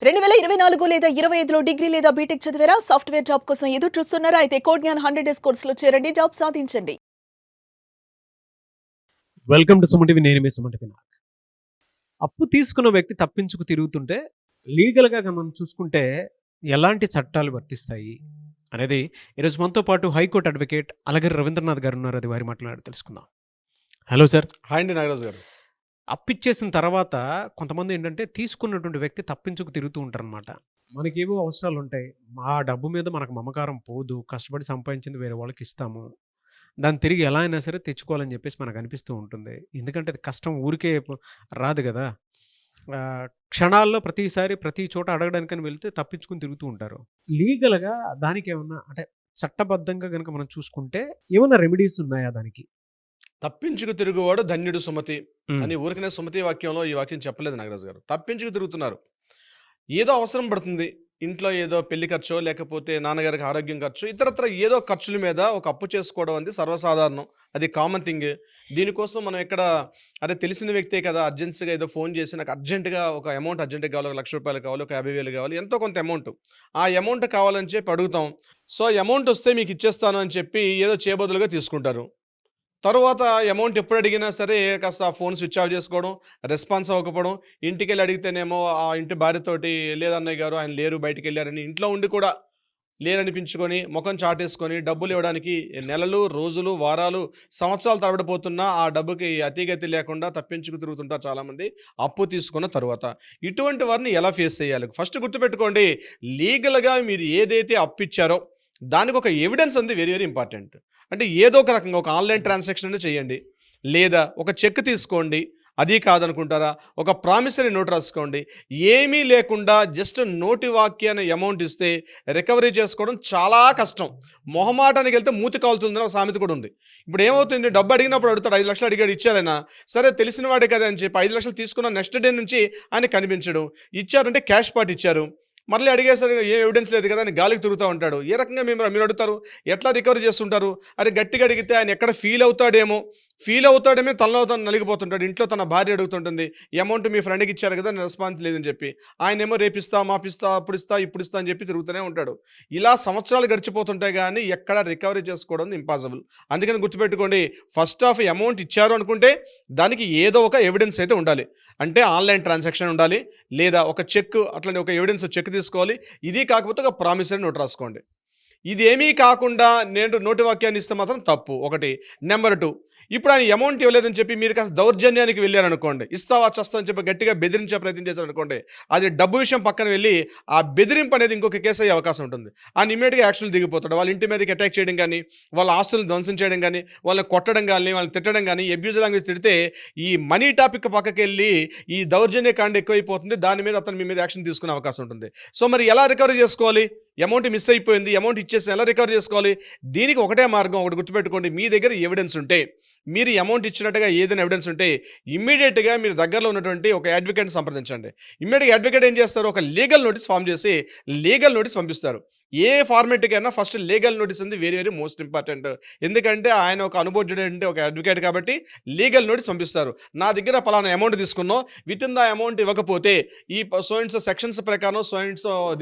2024 లేదా 25లో డిగ్రీ లేదా బీటెక్ చదివారా? సాఫ్ట్‌వేర్ జాబ్ కోసం ఎదురు చూస్తున్నారా? అయితే కోడ్ జ్ఞాన్ 100 డేస్ కోర్సులో చేరండి. జాబ్ సాధించండి. Welcome to Suman TV. నేను మీ సుమన్ టీవీ. అప్పు తీసుకున్న వ్యక్తి తప్పించుకు తిరుగుతుంటే లీగల్గా మనం చూసుకుంటే ఎలాంటి చట్టాలు వర్తిస్తాయి అనేది ఈరోజు మనతో పాటు హైకోర్టు అడ్వకేట్ అలగరి రవీంద్రనాథ్ గారు ఉన్నారు. అది వారి మాట్లాడి తెలుసుకుందాం. Hello sir. హాయ్ అండి నాగరాజు గారు. అప్పిచ్చేసిన తర్వాత కొంతమంది ఏంటంటే తీసుకున్నటువంటి వ్యక్తి తప్పించుకు తిరుగుతూ ఉంటారనమాట. మనకేవో అవసరాలు ఉంటాయి, ఆ డబ్బు మీద మనకు మమకారం పోదు, కష్టపడి సంపాదించింది వేరే వాళ్ళకి ఇస్తాము, దాన్ని తిరిగి ఎలా అయినా సరే తెచ్చుకోవాలని చెప్పేసి మనకు అనిపిస్తూ ఉంటుంది. ఎందుకంటే అది కష్టం ఊరికే రాదు కదా. క్షణాల్లో ప్రతిసారి ప్రతి చోట అడగడానికని వెళ్తే తప్పించుకుని తిరుగుతూ ఉంటారు. లీగల్గా దానికి ఏమన్నా అంటే చట్టబద్ధంగా కనుక మనం చూసుకుంటే ఏమన్నా రెమెడీస్ ఉన్నాయా దానికి? తప్పించుకు తిరుగువాడు ధన్యుడు సుమతి అని ఊరికనే సుమతి వాక్యంలో ఈ వాక్యం చెప్పలేదు నాగరాజు గారు. తప్పించుకు తిరుగుతున్నారు. ఏదో అవసరం పడుతుంది, ఇంట్లో ఏదో పెళ్లి ఖర్చో లేకపోతే నాన్నగారికి ఆరోగ్యం ఖర్చు, ఇతరత్ర ఏదో ఖర్చుల మీద ఒక అప్పు చేసుకోవడం అనేది సర్వసాధారణం. అది కామన్ థింగ్. దీనికోసం మనం ఎక్కడ అదే తెలిసిన వ్యక్తే కదా అర్జెన్సీగా ఏదో ఫోన్ చేసి నాకు అర్జెంటుగా ఒక అమౌంట్ అర్జెంటుగా కావాలి, ₹1,00,000 కావాలి, ఒక 50,000 కావాలి, ఎంతో కొంత అమౌంట్. ఆ అమౌంట్ కావాలని చెప్పి అడుగుతాం. సో అమౌంట్ వస్తే మీకు ఇచ్చేస్తాను అని చెప్పి ఏదో చేయబదులుగా తీసుకుంటారు. తరువాత అమౌంట్ ఎప్పుడు అడిగినా సరే కాస్త ఫోన్ స్విచ్ ఆఫ్ చేసుకోవడం, రెస్పాన్స్ అవ్వకపోవడం, ఇంటికెళ్ళి అడిగితేనేమో ఆ ఇంటి భార్యతోటి లేదన్నయ్య గారు ఆయన లేరు బయటికి వెళ్ళారని, ఇంట్లో ఉండి కూడా లేరనిపించుకొని ముఖం చాటేసుకొని డబ్బులు ఇవ్వడానికి నెలలు, రోజులు, వారాలు, సంవత్సరాలు తరబడిపోతున్నా ఆ డబ్బుకి అతిగతి లేకుండా తప్పించుకు తిరుగుతుంటారు చాలామంది అప్పు తీసుకున్న తరువాత. ఇటువంటి వారిని ఎలా ఫేస్ చేయాలి? ఫస్ట్ గుర్తుపెట్టుకోండి, లీగల్గా మీరు ఏదైతే అప్పు ఇచ్చారో దానికి ఒక ఎవిడెన్స్ ఉంది, వెరీ వెరీ ఇంపార్టెంట్. అంటే ఏదో ఒక రకంగా ఒక ఆన్లైన్ ట్రాన్సాక్షన్ అనేది చేయండి, లేదా ఒక చెక్ తీసుకోండి. అది కాదనుకుంటారా ఒక ప్రామిసరీ నోట్ రాసుకోండి. ఏమీ లేకుండా జస్ట్ నోటి వాక్యాన్ని అమౌంట్ ఇస్తే రికవరీ చేసుకోవడం చాలా కష్టం. మొహమాటానికి వెళ్తే మూతి కాలుతుందని ఒక సామెత కూడా ఉంది. ఇప్పుడు ఏమవుతుంది, డబ్బు అడిగినప్పుడు అడుగుతాడు, 5 లక్షలు అడిగాడు ఇచ్చారైనా, సరే తెలిసిన వాడే కదా అని చెప్పి 5 లక్షలు తీసుకున్న నెక్స్ట్ డే నుంచి ఆయన కనిపించడు. ఇచ్చారంటే క్యాష్ పార్ట్ ఇచ్చారు, మళ్ళీ అడిగేసరి ఏ ఎవిడెన్స్ లేదు కదా అని గాలికి తిరుగుతూ ఉంటాడు. ఏ రకంగా మీరు అడుగుతారు, ఎట్లా రికవరీ చేస్తుంటారు? అరే గట్టిగా అడిగితే ఆయన ఎక్కడ ఫీల్ అవుతాడేమో తనలో తను నలిగిపోతుంటాడు. ఇంట్లో తన భార్య అడుగుతుంటుంది, అమౌంట్ మీ ఫ్రెండ్కి ఇచ్చారు కదా రెస్పాన్స్ లేదని చెప్పి, ఆయన ఏమో రేపిస్తా మాపిస్తా అప్పుడు ఇస్తా అని చెప్పి తిరుగుతూనే ఉంటాడు. ఇలా సంవత్సరాలు గడిచిపోతుంటాయి కానీ ఎక్కడ రికవరీ చేసుకోవడం ఇంపాసిబుల్. అందుకని గుర్తుపెట్టుకోండి, ఫస్ట్ ఆఫ్ అమౌంట్ ఇచ్చారు అనుకుంటే దానికి ఏదో ఒక ఎవిడెన్స్ అయితే ఉండాలి. అంటే ఆన్లైన్ ట్రాన్సాక్షన్ ఉండాలి, లేదా ఒక చెక్, అట్లనే ఒక ఎవిడెన్స్ చెక్ తీసుకోవాలి. ఇది కాకపోతే ఒక ప్రామిసరీ నోట్ రాసుకోండి. ఇది ఏమీ కాకుండా నేను నోటి వాక్యాన్ని ఇస్తే మాత్రం తప్పు ఒకటి. నెంబర్ 2, ఇప్పుడు ఆయన అమౌంట్ ఇవ్వలేదని చెప్పి మీరు కాస్త దౌర్జన్యానికి వెళ్ళారనుకోండి, ఇస్తావా చస్తా అని చెప్పి గట్టిగా బెదిరించే ప్రయత్నం చేశారనుకోండి, అది డబ్బు విషయం పక్కన వెళ్ళి ఆ బెదిరింపు అనేది ఇంకొక కేసు అయ్యే అవకాశం ఉంటుంది. ఆయన ఇమీడియట్గా యాక్షన్ దిగిపోతాడు. వాళ్ళ ఇంటి మీదకి అటాక్ చేయడం కానీ, వాళ్ళ ఆస్తులను ధ్వంసం చేయడం కానీ, వాళ్ళని కొట్టడం కానీ, వాళ్ళని తిట్టడం కానీ, అబ్యూజ్ లాంగ్వేజ్ తిడితే ఈ మనీ టాపిక్ పక్కకి వెళ్ళి ఈ దౌర్జన్య కాండ ఎక్కువైపోతుంది. దాని మీద అతను మీ మీద యాక్షన్ తీసుకునే అవకాశం ఉంటుంది. సో మరి ఎలా రికవరీ చేసుకోవాలి? అమౌంట్ మిస్ అయిపోయింది, అమౌంట్ ఇచ్చేసి ఎలా రికవర్ చేసుకోవాలి? దీనికి ఒకటే మార్గం, ఒకటి గుర్తుపెట్టుకోండి, మీ దగ్గర ఎవిడెన్స్ ఉంటే, మీరు అమౌంట్ ఇచ్చినట్టుగా ఏదైనా ఎవిడెన్స్ ఉంటే ఇమ్మీడియట్గా మీరు దగ్గరలో ఉన్నటువంటి ఒక అడ్వకేట్ని సంప్రదించండి. ఇమ్మీడియట్గా అడ్వకేట్ ఏం చేస్తారు, ఒక లీగల్ నోటీస్ ఫామ్ చేసి లీగల్ నోటీస్ పంపిస్తారు. ఏ ఫార్మేట్కైనా ఫస్ట్ లీగల్ నోటీస్ ఉంది వెరీ వెరీ మోస్ట్ ఇంపార్టెంట్. ఎందుకంటే ఆయన ఒక అనుభవజ్ఞుడు అంటే ఒక అడ్వకేట్ కాబట్టి లీగల్ నోటీస్ పంపిస్తారు. నా దగ్గర పలానా అమౌంట్ తీసుకున్నాం, విత్ ఇన్ ద అమౌంట్ ఇవ్వకపోతే ఈ సో సెక్షన్స్ ప్రకారం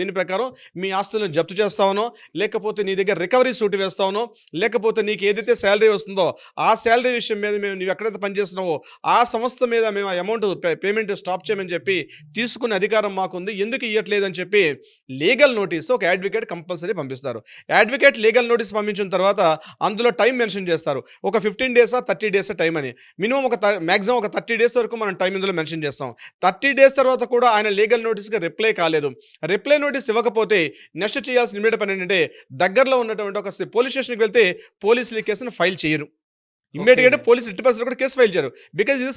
దీని ప్రకారం మీ ఆస్తులను జప్తు చేస్తావనో, లేకపోతే నీ దగ్గర రికవరీ సూట్ వేస్తావనో, లేకపోతే నీకు ఏదైతే శాలరీ వస్తుందో ఆ శాలరీ విషయం మీద మేము నువ్వు ఎక్కడైతే పనిచేస్తున్నావో ఆ సంస్థ మీద మేము అమౌంట్ పేమెంట్ స్టాప్ చేయమని చెప్పి తీసుకునే అధికారం మాకుంది, ఎందుకు ఇవ్వట్లేదని చెప్పి లీగల్ నోటీస్ ఒక అడ్వకేట్ కంపల్సరీ పంపిస్తారు. అడ్వకేట్ లీగల్ నోటీస్ పంపించిన తర్వాత అందులో టైం మెన్షన్ చేస్తారు. ఒక 15 డేసా 30 డేసా టైం అని, మినిమం మ్యాక్సిమం ఒక 30 డేస్ వరకు మనం టైం ఇందులో మెన్షన్ చేస్తాం. 30 డేస్ తర్వాత కూడా ఆయన లీగల్ నోటీస్కి రిప్లై కాలేదు, రిప్లై నోటీస్ ఇవ్వకపోతే నెక్స్ట్ చేయాల్సిన ఇమ్మీడియట్ పని ఏంటంటే దగ్గరలో ఉన్నటువంటి ఒక పోలీస్ స్టేషన్కి వెళ్తే పోలీసులు ఈ కేసును ఫైల్ చేయరు. ఇమ్మీడియట్గా పోలీసు రిట్ పర్సన్ కూడా కేసు ఫైల్ చేయరు. బికాజ్ ఇది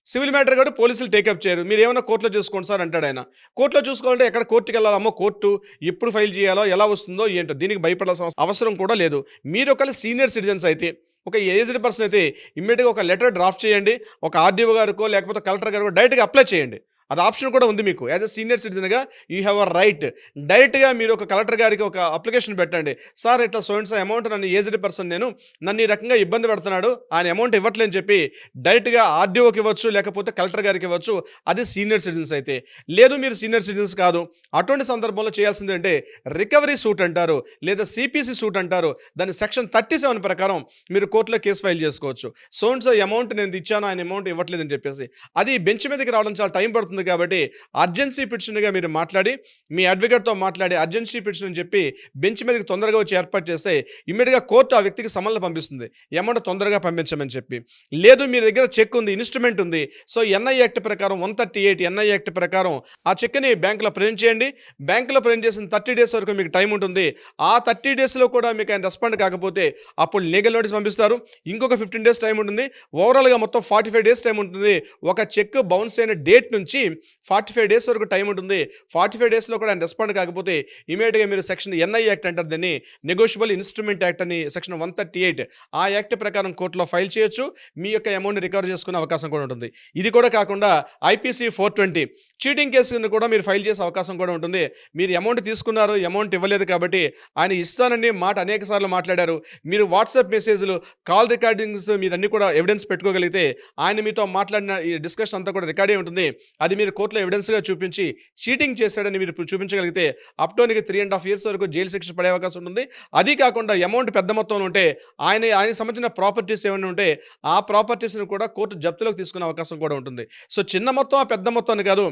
సివిల్ మ్యాటర్ కాబట్టి పోలీసులు టేకప్ చేయరు. మీరు ఏమైనా కోర్టులో చూసుకోండి సార్ అంటాడు ఆయన. కోర్టులో చూసుకోవాలంటే ఎక్కడ కోర్టుకి వెళ్ళాలమ్మో, కోర్టు ఎప్పుడు ఫైల్ చేయాలో, ఎలా వస్తుందో ఏంటో, దీనికి భయపడాల్సిన అవసరం కూడా లేదు. మీరు ఒకవేళ సీనియర్ సిటిజన్స్ అయితే, ఒక ఏజ్డ్ పర్సన్ అయితే ఇమ్మీడియట్గా ఒక లెటర్ డ్రాఫ్ట్ చేయండి. ఒక ఆర్డీఓ గారికో లేకపోతే కలెక్టర్ గారికో డైరెక్ట్గా అప్లై చేయండి. అది ఆప్షన్ కూడా ఉంది మీకు. యాజ్ ఎ సీనియర్ సిటిజన్‌గా యూ హ్యావ్ అ రైట్. డైరెక్ట్‌గా మీరు ఒక కలెక్టర్ గారికి ఒక అప్లికేషన్ పెట్టండి. సార్ ఇట్లా సో అండ్ సో అమౌంట్ నన్ను ఏజ్డ్ పర్సన్ నన్ను ఈ రకంగా ఇబ్బంది పెడుతున్నాడు. ఆయన అమౌంట్ ఇవ్వట్లేదని చెప్పి డైరెక్ట్‌గా ఆర్డీఓకి ఇవ్వచ్చు, లేకపోతే కలెక్టర్ గారికి ఇవ్వచ్చు. అది సీనియర్ సిటిజన్స్ అయితే. లేదు మీరు సీనియర్ సిటిజన్స్ కాదు. అటువంటి సందర్భంలో చేయాల్సింది అంటే రికవరీ సూట్ అంటారు, లేదా సిపిసి సూట్ అంటారు. దాని సెక్షన్ 37 ప్రకారం మీరు కోర్టులో కేసు ఫైల్ చేసుకోవచ్చు. సో అండ్ సో అమౌంట్ నేను ఇచ్చాను, ఆయన అమౌంట్ ఇవ్వట్లేదని చెప్పేసి. అది బెంచ్ మీదకి రావడం చాలా టైం పడుతుంది కాబట్టి అర్జెన్సీ పిటిషన్గా మీరు మాట్లాడి మీ అడ్వకేట్తో మాట్లాడి అర్జెన్సీ పిటిషన్ అని చెప్పి బెంచ్ మీదకి తొందరగా వచ్చి ఏర్పాటు చేస్తే ఇమ్మీడియట్గా కోర్టు ఆ వ్యక్తికి సమన్లు పంపిస్తుంది, అమౌంట్ తొందరగా పంపించమని చెప్పి. లేదు మీ దగ్గర చెక్ ఉంది, ఇన్స్ట్రుమెంట్ ఉంది, సో ఎన్ఐ యాక్ట్ ప్రకారం 138 ఎన్ఐ యాక్ట్ ప్రకారం ఆ చెక్ని బ్యాంకులో ప్రజెంట్ చేయండి. బ్యాంకులో ప్రజెంట్ చేసిన 30 డేస్ వరకు మీకు టైం ఉంటుంది. ఆ 30 డేస్లో కూడా మీకు ఆయన రెస్పాండ్ కాకపోతే అప్పుడు లీగల్ నోటీస్ పంపిస్తారు. ఇంకొక 15 డేస్ టైం ఉంటుంది. ఓవరాల్గా మొత్తం 45 డేస్ టైం ఉంటుంది. ఒక చెక్ బౌన్స్ అయిన డేట్ నుంచి 45 డేస్ వరకు టైం ఉంటుంది. 45 డేస్లో కూడా ఆయన రెస్పాండ్ కాకపోతే ఇమీడియట్గా మీరు సెక్షన్ ఎన్ఐ యాక్ట్ అంటారు, దాన్ని నెగోషియబుల్ ఇన్స్ట్రుమెంట్ యాక్ట్ అని సెక్షన్ 138 ఆ యాక్ట్ ప్రకారం కోర్టులో ఫైల్ చేయొచ్చు. మీ యొక్క అమౌంట్ రికవర్ చేసుకునే అవకాశం కూడా ఉంటుంది. ఇది కూడా కాకుండా ఐపీసీ 420 చీటింగ్ కేసు కూడా మీరు ఫైల్ చేసే అవకాశం కూడా ఉంటుంది. మీరు అమౌంట్ తీసుకున్నారు, అమౌంట్ ఇవ్వలేదు కాబట్టి ఆయన ఇస్తానని మాట అనేక సార్లు మాట్లాడారు. మీరు వాట్సాప్ మెసేజ్లు, కాల్ రికార్డింగ్స్ మీరు అన్ని కూడా ఎవిడెన్స్ పెట్టుకోగలిగితే ఆయన మీతో మాట్లాడిన ఈ డిస్కషన్ అంతా కూడా రికార్డే ఉంటుంది. అది మీరు కోర్టులో ఎవిడెన్స్గా చూపించి చీటింగ్ చేశాడని మీరు చూపించగలిగితే అప్ టు 3.5 years వరకు జైలు శిక్ష పడే అవకాశం ఉంటుంది. అది కాకుండా అమౌంట్ పెద్ద మొత్తంలో ఉంటే ఆయన సంబంధించిన ప్రాపర్టీస్ ఏమైనా ఉంటే ఆ ప్రాపర్టీస్ని కూడా కోర్టు జప్తులోకి తీసుకునే అవకాశం కూడా ఉంటుంది. సో చిన్న మొత్తం ఆ పెద్ద మొత్తం అని కాదు,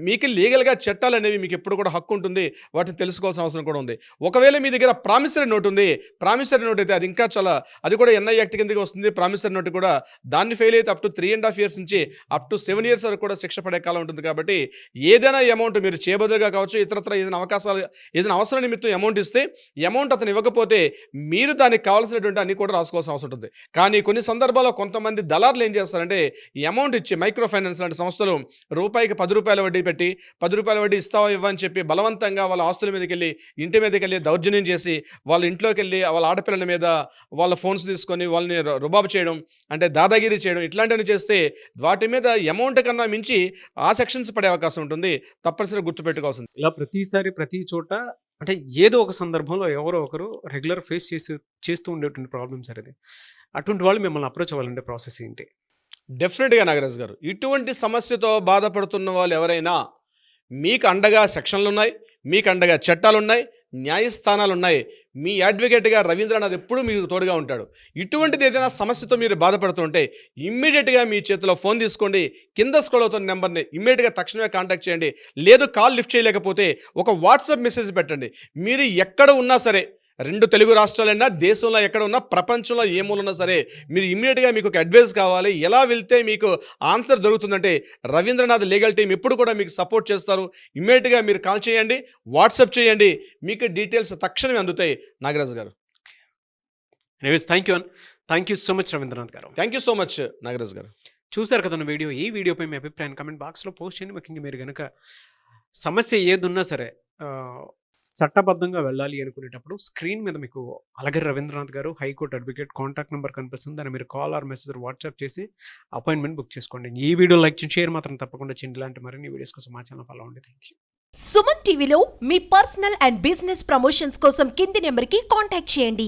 మీకు లీగల్గా చట్టాలు అనేవి మీకు ఎప్పుడు కూడా హక్కు ఉంటుంది, వాటిని తెలుసుకోవాల్సిన అవసరం కూడా ఉంది. ఒకవేళ మీ దగ్గర ప్రామిసరీ నోట్ ఉంది, ప్రామిసరీ నోట్ అయితే అది ఇంకా చాలా, అది కూడా ఎన్ఐ యాక్ట్ కిందకి వస్తుంది. ప్రామిసరీ నోట్ కూడా దాన్ని ఫెయిల్ అయితే అప్ టు 3.5 years నుంచి అప్ టు 7 years వరకు కూడా శిక్ష పడే కాలం ఉంటుంది. కాబట్టి ఏదైనా అమౌంట్ మీరు చేయబదులుగా కావచ్చు, ఇతరత్ర ఏదైనా అవసరం నిమిత్తం అమౌంట్ ఇస్తే అమౌంట్ అతను ఇవ్వకపోతే మీరు దానికి కావాల్సినటువంటి అన్ని కూడా రాసుకోవాల్సిన అవసరం ఉంటుంది. కానీ కొన్ని సందర్భాల్లో కొంతమంది దళారులు ఏం చేస్తారంటే ఈ అమౌంట్ ఇచ్చి మైక్రో ఫైనాన్స్ లాంటి సంస్థలు రూపాయికి 10 రూపాయల వడ్డీ పెట్టి 10 రూపాయల వడ్డీ ఇస్తావా ఇవ్వని చెప్పి బలవంతంగా వాళ్ళ ఆస్తుల మీదకి వెళ్ళి ఇంటి మీదకి వెళ్ళి దౌర్జన్యం చేసి వాళ్ళ ఇంట్లోకి వెళ్ళి వాళ్ళ ఆడపిల్లల మీద వాళ్ళ ఫోన్స్ తీసుకొని వాళ్ళని రుబాబు చేయడం, అంటే దాదాగిరి చేయడం, ఇట్లాంటివన్నీ చేస్తే వాటి మీద అమౌంట్ కన్నా మించి ఆ సెక్షన్స్ పడే అవకాశం ఉంటుంది. తప్పనిసరిగా గుర్తుపెట్టుకోవాల్సింది. ఇలా ప్రతిసారి ప్రతి చోట అంటే ఏదో ఒక సందర్భంలో ఎవరో ఒకరు రెగ్యులర్ ఫేస్ చేస్తూ ఉండేటువంటి ప్రాబ్లమ్స్ అనేది. అటువంటి వాళ్ళు మిమ్మల్ని అప్రోచ్ అవ్వాలంటే ప్రాసెస్ ఏంటి? డెఫినెట్గా నాగరాజు గారు, ఇటువంటి సమస్యతో బాధపడుతున్న వాళ్ళు ఎవరైనా మీకు అండగా సెక్షన్లు ఉన్నాయి, మీకు అండగా చట్టాలు ఉన్నాయి, న్యాయస్థానాలు ఉన్నాయి. మీ అడ్వకేట్గా రవీంద్రనాథ్ ఎప్పుడూ మీకు తోడుగా ఉంటాడు. ఇటువంటిది ఏదైనా సమస్యతో మీరు బాధపడుతుంటే ఇమ్మీడియట్గా మీ చేతిలో ఫోన్ తీసుకోండి, కింద స్క్రోల్ అవుతున్న నెంబర్ని ఇమ్మీడియట్గా తక్షణమే కాంటాక్ట్ చేయండి. లేదు కాల్ లిఫ్ట్ చేయలేకపోతే ఒక వాట్సాప్ మెసేజ్ పెట్టండి. మీరు ఎక్కడ ఉన్నా సరే, 2 తెలుగు రాష్ట్రాలైనా, దేశంలో ఎక్కడ ఉన్నా, ప్రపంచంలో ఏ మూలన్నా సరే, మీరు ఇమ్మీడియట్గా మీకు ఒక అడ్వైస్ కావాలి, ఎలా వెళ్తే మీకు ఆన్సర్ దొరుకుతుందంటే రవీంద్రనాథ్ లీగల్ టీం ఎప్పుడు కూడా మీకు సపోర్ట్ చేస్తారు. ఇమ్మీడియట్గా మీరు కాల్ చేయండి, వాట్సాప్ చేయండి, మీకు డీటెయిల్స్ తక్షణమే అందుతాయి. Nagaraju garu, anyways thank you so much Ravindranath garu. Thank you so much Nagaraju garu. చూశారు కదా వీడియో. ఈ వీడియోపై మీ అభిప్రాయం కామెంట్ బాక్స్లో పోస్ట్ చేయండి. ముఖ్యంగా మీరు కనుక సమస్య ఏదున్నా సరే చట్టబద్ధంగా వెళ్ళాలి అనుకునేటప్పుడు స్క్రీన్ మీద మీకు అలగరి రవీంద్రనాథ్ గారు, హైకోర్టు అడ్వకేట్ కాంటాక్ట్ నెంబర్ కనిపిస్తుంది. దాన్ని మీరు కాల్ ఆర్ మెసేజ్ వాట్సాప్ చేసి అపాయింట్మెంట్ బుక్ చేసుకోండి. ఈ వీడియో లైక్ చేసి షేర్ మాత్రం తప్పకుండా చేయండి. ఇలాంటి మరిన్ని వీడియోస్ కోసం మా ఛానల్ ఫాలో అవ్వండి. Thank you. సుమన్ టీవీలో మీ పర్సనల్ అండ్ బిజినెస్ ప్రమోషన్స్ కోసం కింది నెంబర్కి కాంటాక్ట్ చేయండి.